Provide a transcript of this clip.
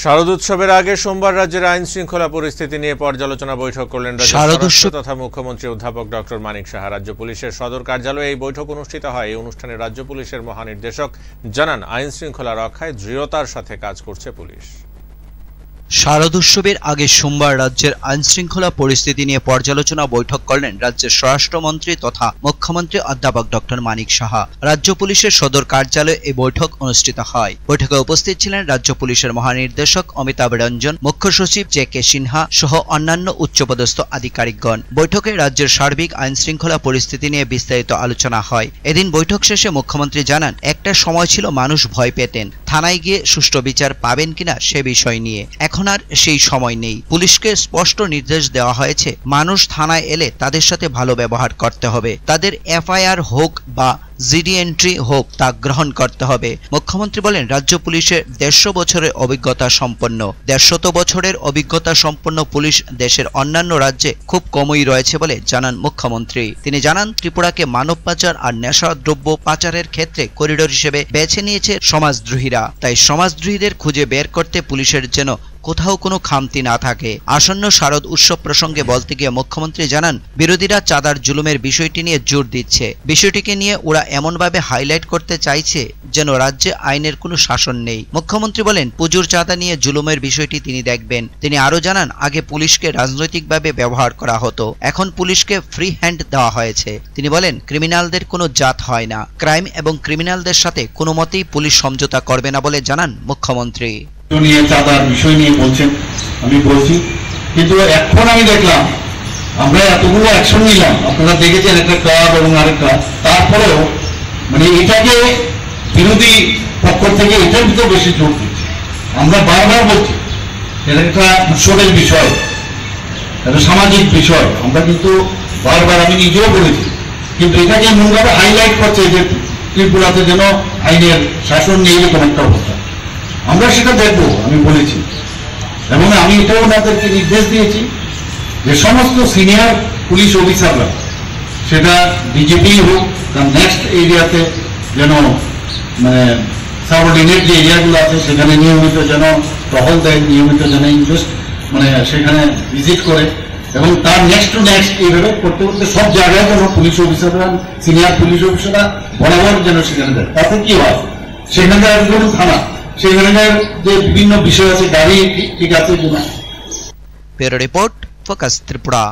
শারদোৎসবের আগে সোমবার রাজ্যের আইন শৃঙ্খলা পরিস্থিতি নিয়ে পর্যালোচনা বৈঠক করলেন রাজ্য তথা মুখ্যমন্ত্রী অধ্যাপক ডক্টর মানিক সাহা। রাজ্য পুলিশের সদর কার্যালয়ে এই বৈঠক অনুষ্ঠিত হয়। এই অনুষ্ঠানে রাজ্য পুলিশের মহানির্দেশক জানান, আইন শৃঙ্খলা রক্ষায় দৃঢ়তার সাথে কাজ করছে পুলিশ। শারদোৎসবের আগে সোমবার রাজ্যের আইনশৃঙ্খলা পরিস্থিতি নিয়ে পর্যালোচনা বৈঠক করলেন রাজ্যের স্বরাষ্ট্রমন্ত্রী তথা মুখ্যমন্ত্রী অধ্যাপক ডক্টর মানিক সাহা। রাজ্য পুলিশের সদর কার্যালয়ে এই বৈঠক অনুষ্ঠিত হয়। বৈঠকে উপস্থিত ছিলেন রাজ্য পুলিশের মহানির্দেশক অমিতাভ রঞ্জন, মুখ্য সচিব JK সিনহা সহ অন্যান্য উচ্চপদস্থ আধিকারিকগণ। বৈঠকে রাজ্যের সার্বিক আইনশৃঙ্খলা পরিস্থিতি নিয়ে বিস্তারিত আলোচনা হয়। এদিন বৈঠক শেষে মুখ্যমন্ত্রী জানান, একটা সময় ছিল মানুষ ভয় পেতেন থানায় গিয়ে সুষ্ঠু বিচার পাবেন কিনা সে বিষয় নিয়ে। এখন আর সেই সময় নেই। পুলিশকে স্পষ্ট নির্দেশ দেওয়া হয়েছে, মানুষ থানায় এলে তাদের সাথে ভালো ব্যবহার করতে হবে। তাদের FIR হোক বা GD এন্ট্রি হোক তা গ্রহণ করতে হবে। মুখ্যমন্ত্রী বলেন, রাজ্য পুলিশের 150 বছরের অভিজ্ঞতা সম্পন্ন 150 বছরের অভিজ্ঞতা সম্পন্ন পুলিশ দেশের অন্যান্য রাজ্যে খুব কমই রয়েছে বলে জানান মুখ্যমন্ত্রী। তিনি জানান, ত্রিপুরাকে মানব পাচার আর নেশা দ্রব্য পাচারের ক্ষেত্রে করিডোর হিসেবে বেছে নিয়েছে সমাজদ্রোহীরা। তাই সমাজদ্রোহীদের খুঁজে বের করতে পুলিশের যেন কোথাও কোনো খামতি না থাকে। আসন্ন শারদ উৎসব প্রসঙ্গে বলতে গিয়ে মুখ্যমন্ত্রী জানান, বিরোধীরা চাঁদার জুলুমের বিষয়টি নিয়ে জোর দিচ্ছে। বিষয়টিকে নিয়ে ওরা এমনভাবে হাইলাইট করতে চাইছে যেন রাজ্যে আইনের কোনো শাসন নেই। মুখ্যমন্ত্রী বলেন, পুজোর চাঁদা নিয়ে জুলুমের বিষয়টি তিনি দেখবেন। তিনি আরো জানান, আগে পুলিশকে রাজনৈতিকভাবে ব্যবহার করা হতো, এখন পুলিশকে ফ্রি হ্যান্ড দেওয়া হয়েছে। তিনি বলেন, ক্রিমিনালদের কোনো জাত হয় না। ক্রাইম এবং ক্রিমিনালদের সাথে কোনো মতেই পুলিশ সমঝোতা করবে না বলে জানান মুখ্যমন্ত্রী। নিয়ে চাঁদার বিষয় নিয়ে বলছেন, আমি বলছি, কিন্তু এখন আমি দেখলাম আমরা এতগুলো অ্যাকশন নিলাম, আপনারা দেখেছেন একটা ক্লাব এবং আরেকটা, তারপরেও মানে এটাকে বিরোধী পক্ষ থেকে এটার ভিতরে বেশি জোর দিচ্ছে। আমরা বারবার বলছি এটা একটা উৎসবের বিষয়, একটা সামাজিক বিষয়, আমরা কিন্তু বারবার, আমি নিজেও বলেছি, কিন্তু এটাকে এমনভাবে হাইলাইট করছে যে ত্রিপুরাতে যেন আইনের শাসন নেই এরকম একটা অবস্থা। আমরা সেটা দেখবো, আমি বলেছি, এবং আমি এটাও ওনাদেরকে নির্দেশ দিয়েছি যে সমস্ত সিনিয়র পুলিশ অফিসাররা, সেটা ডিজিপি হোক, তার নেক্সট এরিয়াতে যেন মানে সাবঅর্ডিনেট যে এরিয়াগুলো আছে সেখানে নিয়মিত যেন টহল দেয়, নিয়মিত যেন ইনভেস্ট মানে সেখানে ভিজিট করে, এবং তার নেক্সট টু নেক্সট এইভাবে করতে করতে সব জায়গায় যেন পুলিশ অফিসাররা, সিনিয়র পুলিশ অফিসাররা বরাবর যেন সেখানে দেয়। তাতে কি হয়, সেখানে ধরুন থানা, সেখানকার যে বিভিন্ন বিষয় আছে, গাড়ি ঠিক আছে কিনা। Bureau report, focus Tripura.